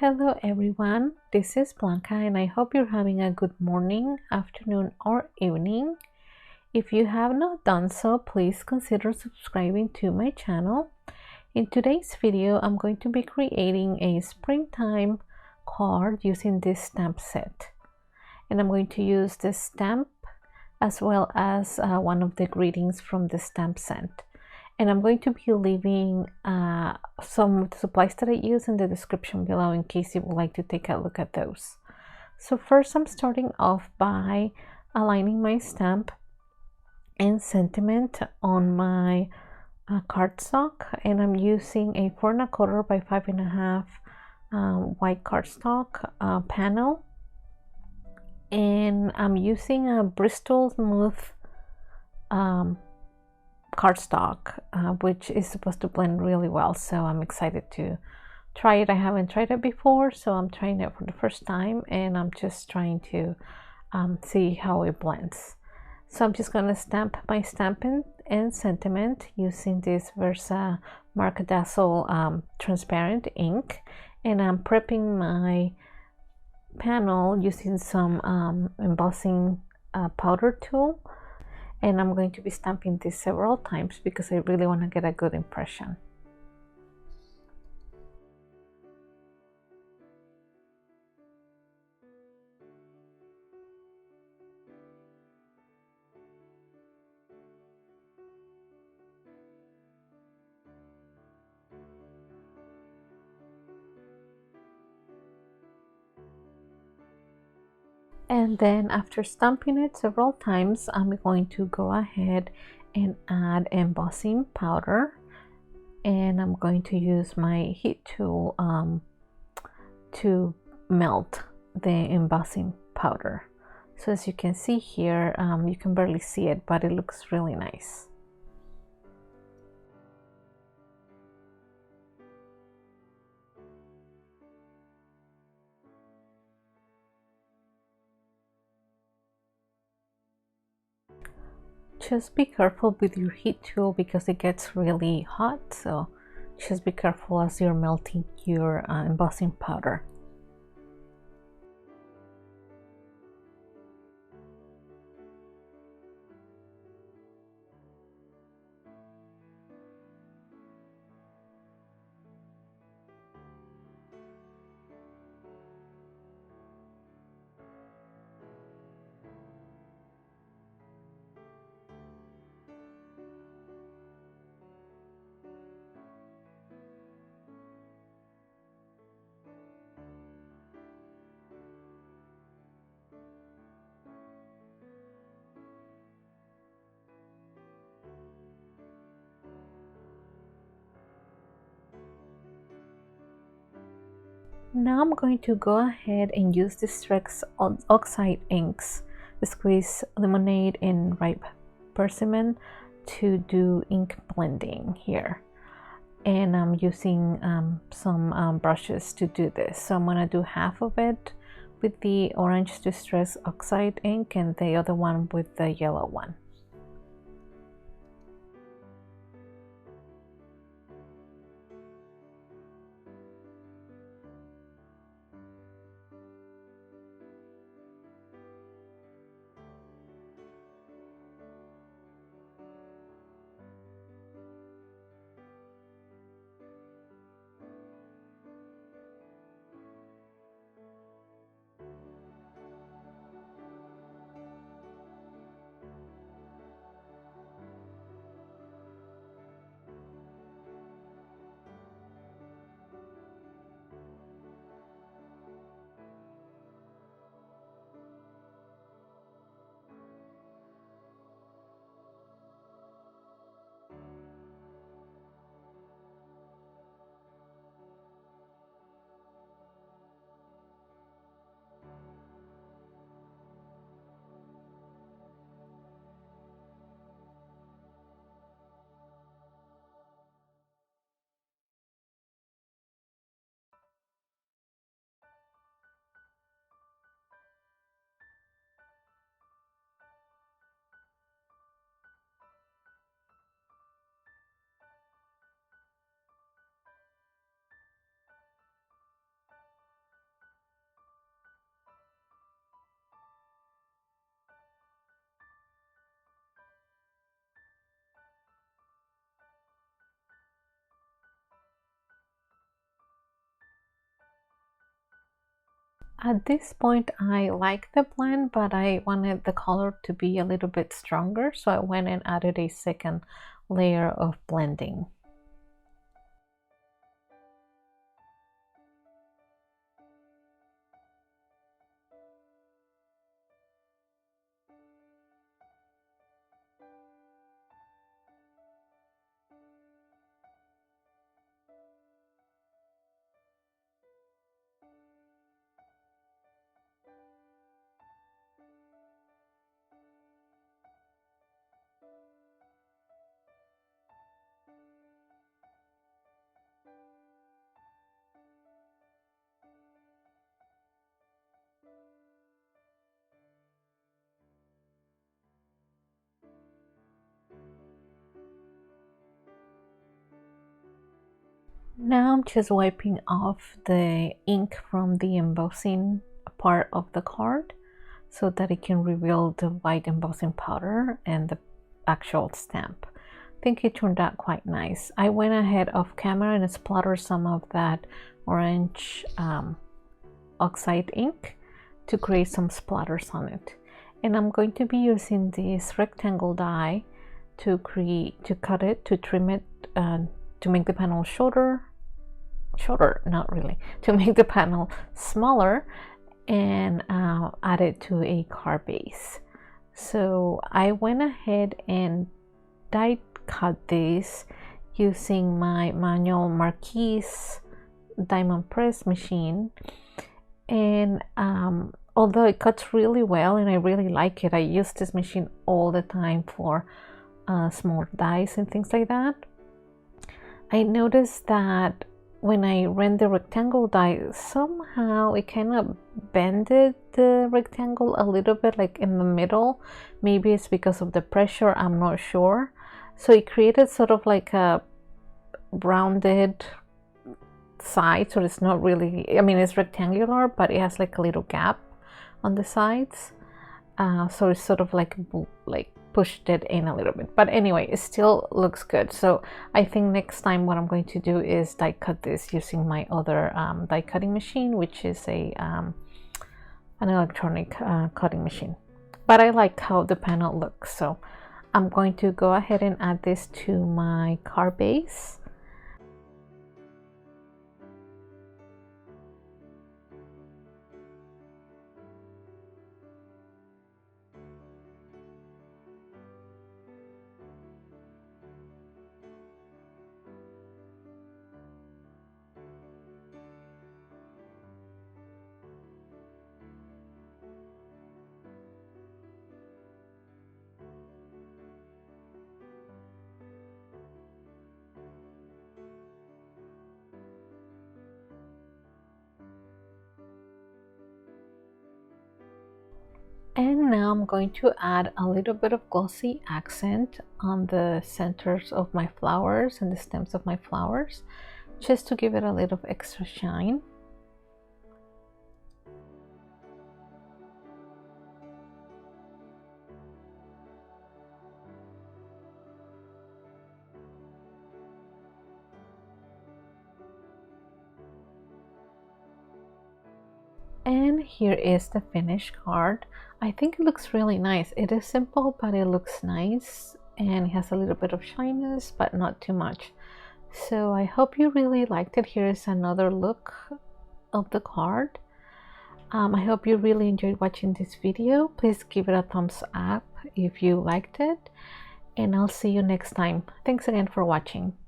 Hello everyone, this is Blanca and I hope you're having a good morning, afternoon or evening. If you have not done so, please consider subscribing to my channel. In today's video, I'm going to be creating a springtime card using this stamp set. And I'm going to use this stamp as well as one of the greetings from the stamp set. And I'm going to be leaving some of the supplies that I use in the description below in case you would like to take a look at those. So first I'm starting off by aligning my stamp and sentiment on my cardstock, and I'm using a 4 1/4 by 5.5 white cardstock panel, and I'm using a Bristol Smooth cardstock, which is supposed to blend really well, so I'm excited to try it. I haven't tried it before, so I'm trying it for the first time, and I'm just trying to see how it blends. So I'm just going to stamp my stamping and sentiment using this Versa Mark Dazzle transparent ink, and I'm prepping my panel using some embossing powder tool. And I'm going to be stamping this several times because I really want to get a good impression. And then after stamping it several times, I'm going to go ahead and add embossing powder, and I'm going to use my heat tool to melt the embossing powder. So as you can see here, you can barely see it, but it looks really nice. Just be careful with your heat tool because it gets really hot, so just be careful as you're melting your embossing powder. Now I'm going to go ahead and use Distress Oxide Inks, Squeeze Lemonade and Ripe Persimmon to do ink blending here. And I'm using some brushes to do this. So I'm going to do half of it with the orange Distress Oxide ink and the other one with the yellow one. At this point, I like the blend, but I wanted the color to be a little bit stronger, so I went and added a second layer of blending. Now I'm just wiping off the ink from the embossing part of the card so that it can reveal the white embossing powder and the actual stamp. I think it turned out quite nice. I went ahead off camera and splattered some of that orange oxide ink to create some splatters on it. And I'm going to be using this rectangle die to cut it, to trim it, to make the panel shorter, not really, to make the panel smaller, and add it to a card base. So I went ahead and die cut this using my manual Marquise diamond press machine, and although it cuts really well and I really like it, I use this machine all the time for small dies and things like that. I noticed that when I ran the rectangle die, somehow it kind of bended the rectangle a little bit, like in the middle. Maybe it's because of the pressure, I'm not sure. So it created sort of like a rounded side, so it's not really, I mean, it's rectangular, but it has like a little gap on the sides. So it's sort of like pushed it in a little bit, but anyway, it still looks good. So I think next time what I'm going to do is die cut this using my other die cutting machine, which is an electronic cutting machine. But I like how the panel looks, so I'm going to go ahead and add this to my card base. And now I'm going to add a little bit of glossy accent on the centers of my flowers and the stems of my flowers, just to give it a little extra shine. And here is the finished card. I think it looks really nice. It is simple, but it looks nice, and it has a little bit of shyness, but not too much. So I hope you really liked it. Here is another look of the card. I hope you really enjoyed watching this video. Please give it a thumbs up if you liked it, and I'll see you next time. Thanks again for watching.